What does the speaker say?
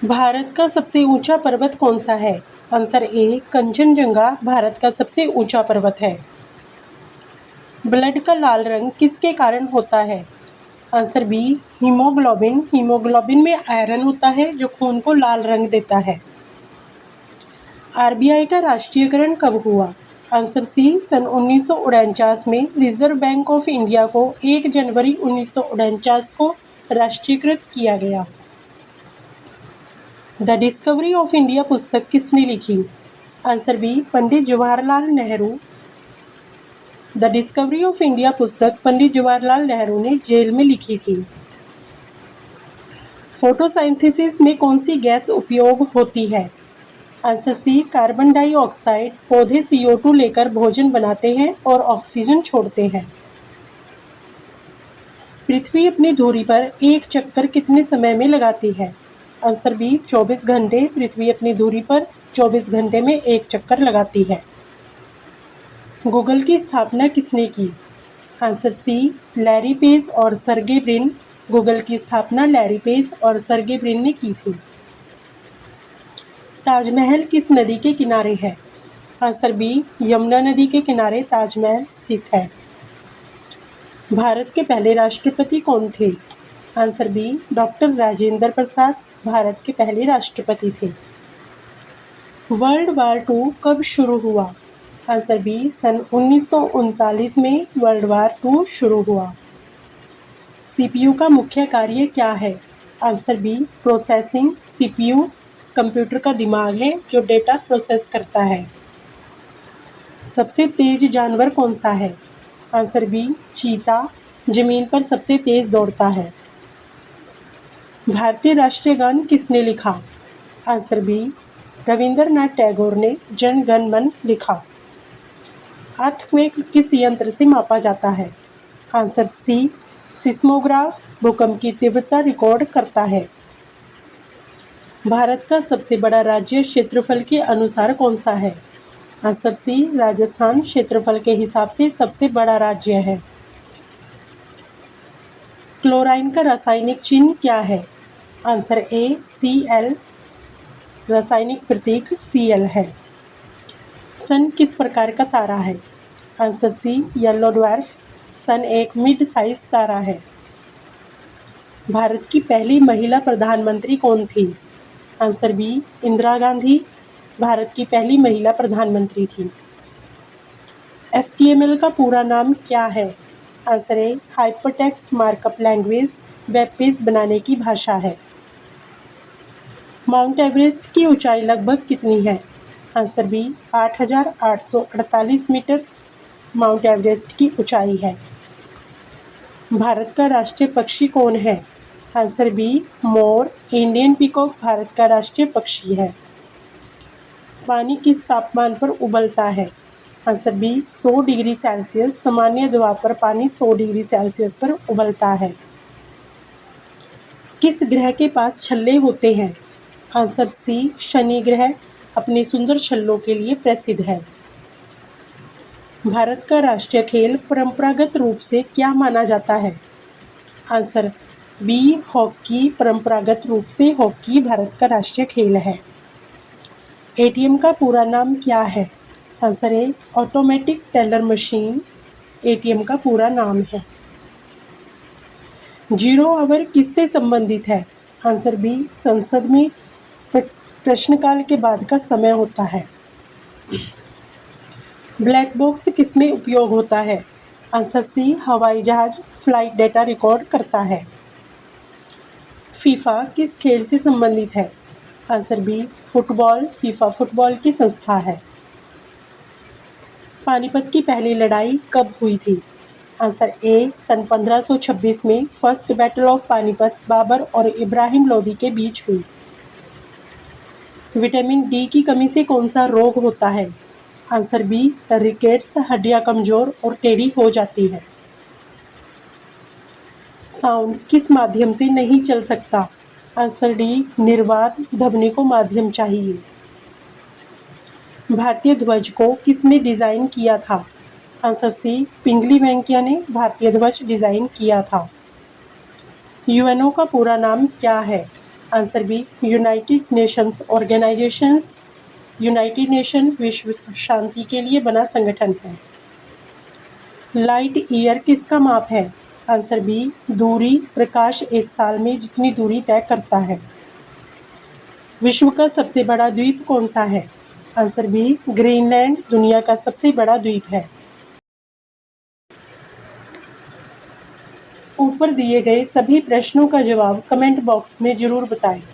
भारत का सबसे ऊंचा पर्वत कौन सा है? आंसर ए कंचनजंगा भारत का सबसे ऊंचा पर्वत है। ब्लड का लाल रंग किसके कारण होता है? Answer B haemoglobin. हीमोग्लोबिन में आयरन होता है जो खून को लाल रंग देता है। आरबीआई का राष्ट्रीयकरण कब हुआ? आंसर सी सन 1949 में। रिजर्व बैंक ऑफ इंडिया को 1 जनवरी 1949 को राष्ट्रीयकृत किया गया। द डिस्कवरी ऑफ इंडिया पुस्तक किसने लिखी? Answer B Pandit Jawaharlal Nehru. The discovery of India पुस्तक पंडित जवाहरलाल नेहरू ने जेल में लिखी थी। फोटोसिंथेसिस में कौन सी गैस उपयोग होती है? Answer C carbon dioxide. पौधे CO2 लेकर भोजन बनाते हैं और ऑक्सीजन छोड़ते हैं। पृथ्वी अपनी धुरी पर एक चक्कर कितने समय में लगाती है? आंसर बी 24 घंटे। पृथ्वी अपनी धुरी पर 24 घंटे में एक चक्कर लगाती है। गूगल की स्थापना किसने की? आंसर सी लैरी पेज और सर्गे ब्रिन। गूगल की स्थापना लैरी पेज और सर्गे ब्रिन ने की थी। ताजमहल किस नदी के किनारे है? आंसर बी यमुना नदी के किनारे ताजमहल स्थित है। भारत के पहले राष्ट्रपति कौन थे? Answer B doctor Rajendra Prasad Bharat के पहले राष्ट्रपति थे। वर्ल्ड वार II कब शुरू हुआ? आंसर बी सन 1939 में वर्ल्ड वार II शुरू हुआ। CPU का मुख्य कार्य क्या है? Answer B processing. CPU computer का दिमाग है जो डेटा प्रोसेस करता है। सबसे तेज जानवर कौन सा है? आंसर बी चीता। जमीन पर सबसे तेज दौड़ता है। भारतीय राष्ट्रीय गान किसने लिखा? आंसर बी रविंद्रनाथ टैगोर ने जन गण मन लिखा। अर्थक्वेक किस यंत्र से मापा जाता है? Answer C seismograph. भूकंप की तीव्रता रिकॉर्ड करता है। भारत का सबसे बड़ा राज्य क्षेत्रफल के अनुसार कौन सा है? आंसर सी राजस्थान क्षेत्रफल के हिसाब से सबसे बड़ा राज्य है। क्लोराइन का रासायनिक चिन्ह क्या है? Answer A Cl। रासायनिक प्रतीक Cl है। सन किस प्रकार का तारा है? Answer C yellow dwarf. Sun एक मिड साइज तारा है। भारत की पहली महिला प्रधानमंत्री कौन थी? आंसर बी इंदिरा गांधी भारत की पहली महिला प्रधानमंत्री थी। HTML का पूरा नाम क्या है? Answer A hypertext markup language. Web page बनाने की भाषा है। माउंट एवरेस्ट की ऊंचाई लगभग कितनी है? Answer B 8,848 metre Mount Everest की ऊंचाई है। भारत का राष्ट्रीय पक्षी कौन है? आंसर बी मोर। इंडियन पीकॉक भारत का राष्ट्रीय पक्षी है। पानी किस तापमान पर उबलता है? Answer B 100 degree Celsius. सामान्य दबाव पर पानी 100 डिग्री सेल्सियस पर उबलता है। किस ग्रह के पास छल्ले होते हैं? आंसर सी शनि ग्रह अपने सुंदर छल्लों के लिए प्रसिद्ध है। भारत का राष्ट्रीय खेल परंपरागत रूप से क्या माना जाता है? Answer B hockey. परंपरागत रूप से हॉकी भारत का राष्ट्रीय खेल है। ATM का पूरा नाम क्या है? Answer A automatic teller machine ATM का पूरा नाम है। 0 आवर किससे संबंधित है? आंसर बी संसद में प्रश्नकाल के बाद का समय होता है। ब्लैक बॉक्स किसमें उपयोग होता है? आंसर सी हवाई जहाज फ्लाइट डेटा रिकॉर्ड करता है। फीफा किस खेल से संबंधित है? Answer B football. FIFA football की संस्था है। पानीपत की पहली लड़ाई कब हुई थी? आंसर ए सन 1526 में। First battle of Panipat Babur और इब्राहिम लोदी के बीच हुई। विटामिन D की कमी से कौन सा रोग होता है? Answer B rickets. हड्डियां कमजोर और टेढ़ी हो जाती है। साउंड किस माध्यम से नहीं चल सकता? आंसर डी निर्वात। ध्वनि को माध्यम चाहिए। भारतीय ध्वज को किसने डिज़ाइन किया था? आंसर सी पिंगली वेंकैया ने भारतीय ध्वज डिज़ाइन किया था। UNO का पूरा नाम क्या है? Answer B United Nations Organisations. United Nation विश्व शांति के लिए बना संगठन है। लाइट ईयर किसका माप है? आंसर बी दूरी। प्रकाश एक साल में जितनी दूरी तय करता है। विश्व का सबसे बड़ा द्वीप कौन सा है? आंसर बी ग्रीनलैंड दुनिया का सबसे बड़ा द्वीप है। ऊपर दिए गए सभी प्रश्नों का जवाब कमेंट बॉक्स में जरूर बताएं।